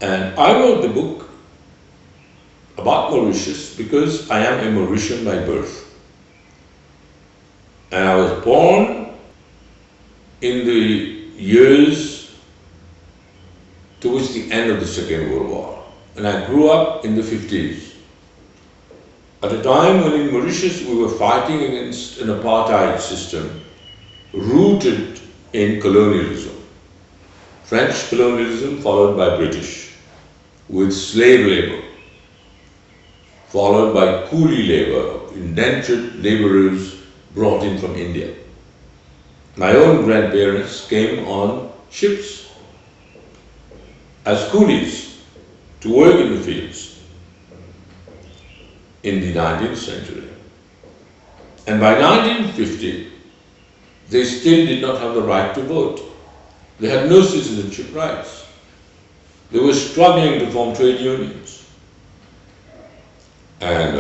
And I wrote the book about Mauritius because I am a Mauritian by birth. And I was born in the years towards the end of the Second World War. And I grew up in the 50s. At a time when in Mauritius we were fighting against an apartheid system rooted in colonialism. French colonialism followed by British, with slave labor, followed by coolie labor, indentured laborers brought in from India. My own grandparents came on ships as coolies to work in the fields in the 19th century. And by 1950, they still did not have the right to vote. They had no citizenship rights. They were struggling to form trade unions. And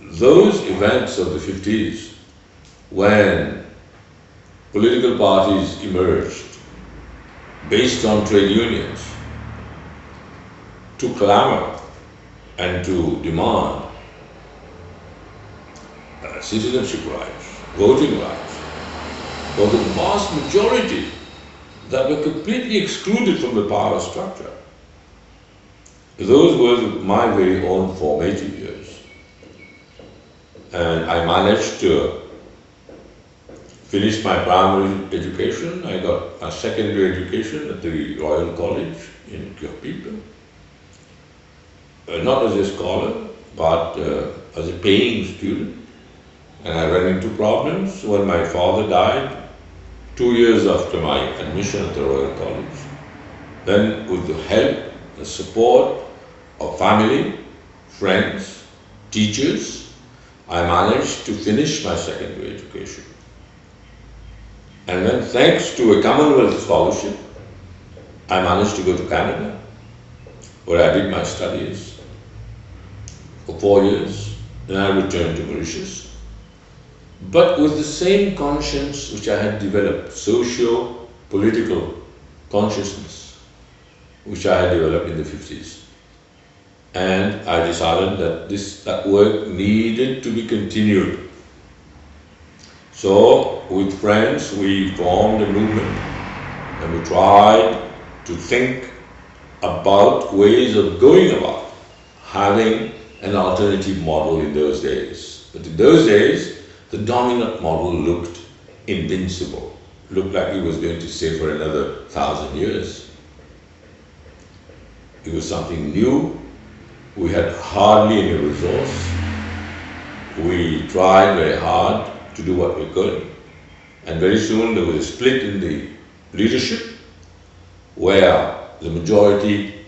those events of the 50s, when political parties emerged based on trade unions to clamor and to demand citizenship rights, voting rights, for the vast majority that were completely excluded from the power structure. Those were my very own formative years. And I managed to finish my primary education. I got my secondary education at the Royal College in Kirpip. Not as a scholar, but as a paying student. And I ran into problems when my father died 2 years after my admission at the Royal College. Then with the help and support of family, friends, teachers, I managed to finish my secondary education. And then thanks to a Commonwealth scholarship, I managed to go to Canada, where I did my studies for 4 years. Then I returned to Mauritius, but with the same conscience which I had developed, socio-political consciousness, which I had developed in the 50s. And I decided that that work needed to be continued. So with friends we formed a movement and we tried to think about ways of going about having an alternative model in those days. But in those days, the dominant model looked invincible, looked like it was going to stay for another 1,000 years. It was something new. We had hardly any resource. We tried very hard to do what we could. And very soon there was a split in the leadership where the majority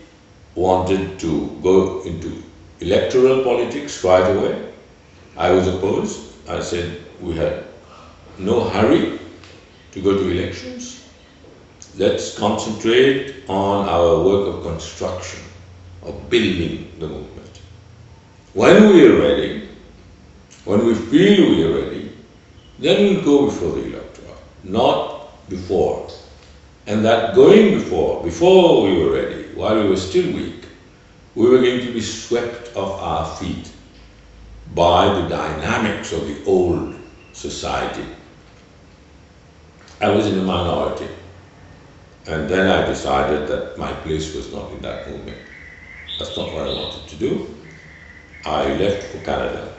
wanted to go into electoral politics right away. I was opposed. I said we had no hurry to go to elections. Let's concentrate on our work of construction, of building the movement. When we are ready, when we feel we are ready, then we'll go before the electorate, not before. And that going before we were ready, while we were still weak, we were going to be swept off our feet by the dynamics of the old society. I was in a minority, and then I decided that my place was not in that movement. That's not what I wanted to do. I left for Canada.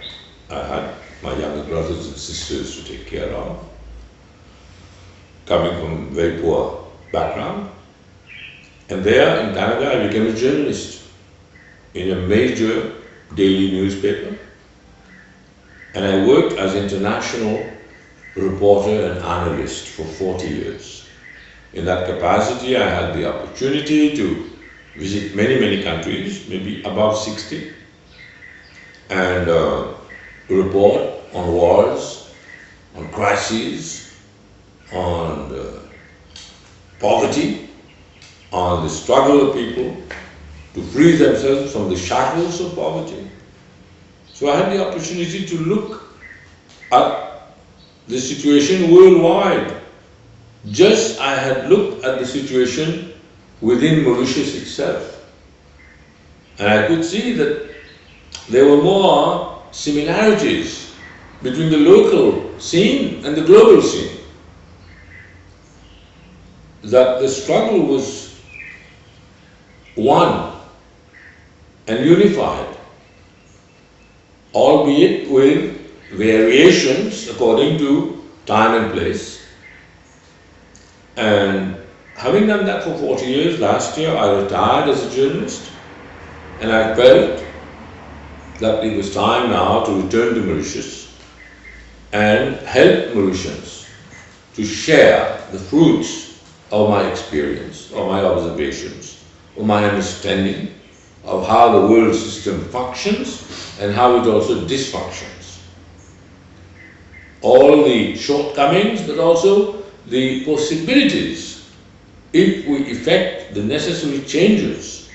I had my younger brothers and sisters to take care of, coming from a very poor background. And there in Canada, I became a journalist in a major daily newspaper. And I worked as international reporter and analyst for 40 years. In that capacity, I had the opportunity to visit many, many countries, maybe above 60, and report on wars, on crises, on poverty, on the struggle of people to free themselves from the shackles of poverty. So I had the opportunity to look at the situation worldwide just I had looked at the situation within Mauritius itself, and I could see that there were more similarities between the local scene and the global scene. That the struggle was one and unified, albeit with variations according to time and place. And having done that for 40 years, last year I retired as a journalist, and I felt that it was time now to return to Mauritius and help Mauritians to share the fruits of my experience, of my observations, of my understanding of how the world system functions and how it also dysfunctions. All the shortcomings, but also the possibilities if we effect the necessary changes,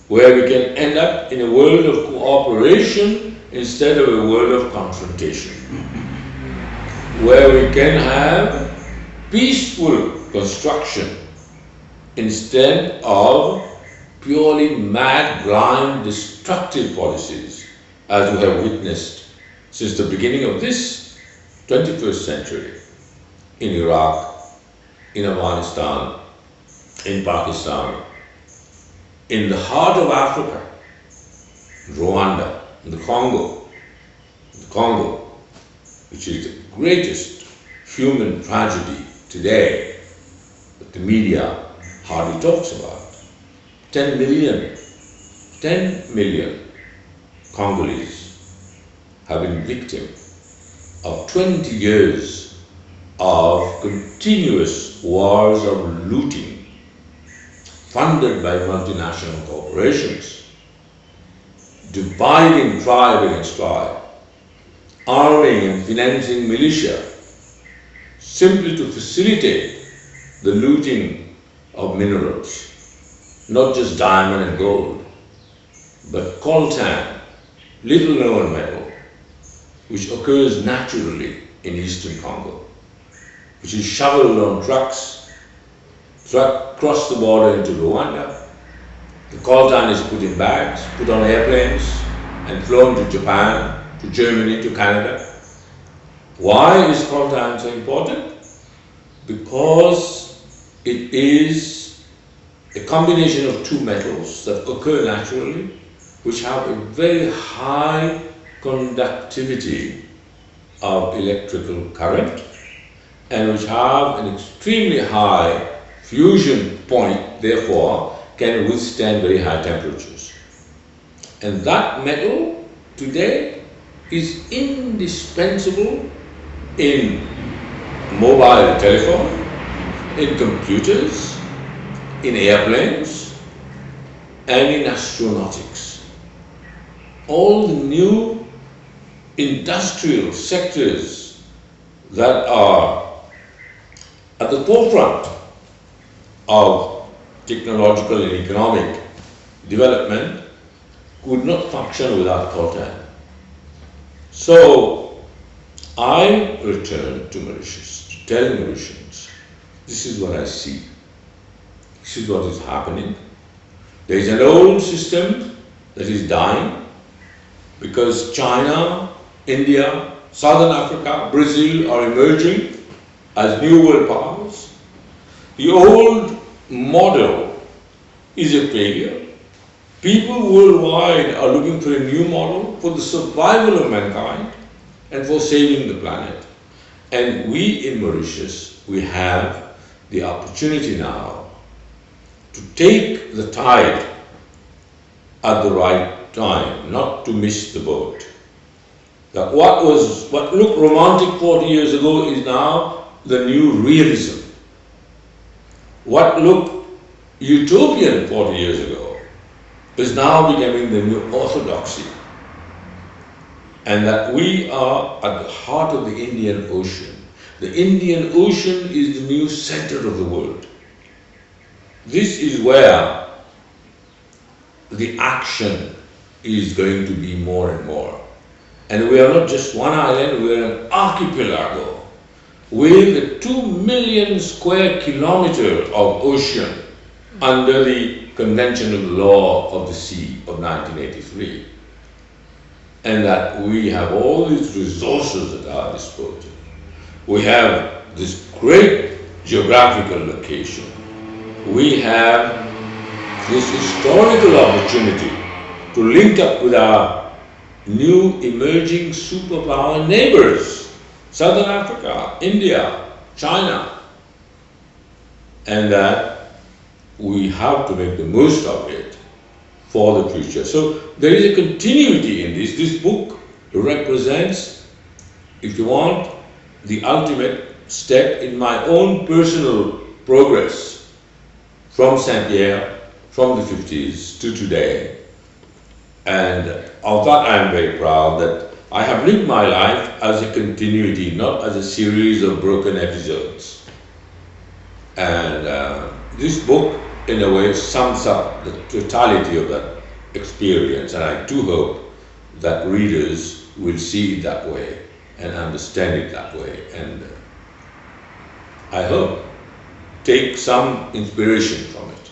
where we can end up in a world of cooperation instead of a world of confrontation, where we can have peaceful construction instead of purely mad, blind, destructive policies, as we have witnessed since the beginning of this 21st century in Iraq, in Afghanistan, in Pakistan, in the heart of Africa, Rwanda, in the Congo, which is the greatest human tragedy today that the media hardly talks about. 10 million Congolese have been victims of 20 years of continuous wars of looting funded by multinational corporations, dividing tribe against tribe, arming and financing militia simply to facilitate the looting of minerals. Not just diamond and gold, but coltan, little known metal, which occurs naturally in eastern Congo, which is shoveled on trucks, cross the border into Rwanda. The coltan is put in bags, put on airplanes, and flown to Japan, to Germany, to Canada. Why is coltan so important? Because it is a combination of two metals that occur naturally, which have a very high conductivity of electrical current, and which have an extremely high fusion point, therefore can withstand very high temperatures. And that metal today is indispensable in mobile telephone, in computers, in airplanes, and in astronautics. All the new industrial sectors that are at the forefront of technological and economic development could not function without coltan. So I returned to Mauritius to tell Mauritians, this is what I see. This is what is happening. There is an old system that is dying because China, India, Southern Africa, Brazil are emerging as new world powers. The old model is a failure. People worldwide are looking for a new model for the survival of mankind and for saving the planet. And we in Mauritius, we have the opportunity now to take the tide at the right time, not to miss the boat. That what looked romantic 40 years ago is now the new realism. What looked utopian 40 years ago is now becoming the new orthodoxy. And that we are at the heart of the Indian Ocean. The Indian Ocean is the new center of the world. This is where the action is going to be more and more. And we are not just one island, we are an archipelago with 2 million square kilometers of ocean under the conventional law of the sea of 1983. And that we have all these resources at our disposal. We have this great geographical location. We have this historical opportunity to link up with our new emerging superpower neighbors, Southern Africa, India, China, and that we have to make the most of it for the future. So there is a continuity in this. This book represents, if you want, the ultimate step in my own personal progress from Saint-Pierre, from the 50s to today. And of that I am very proud that I have lived my life as a continuity, not as a series of broken episodes. And this book, in a way, sums up the totality of that experience, and I do hope that readers will see it that way and understand it that way, and I hope take some inspiration from it.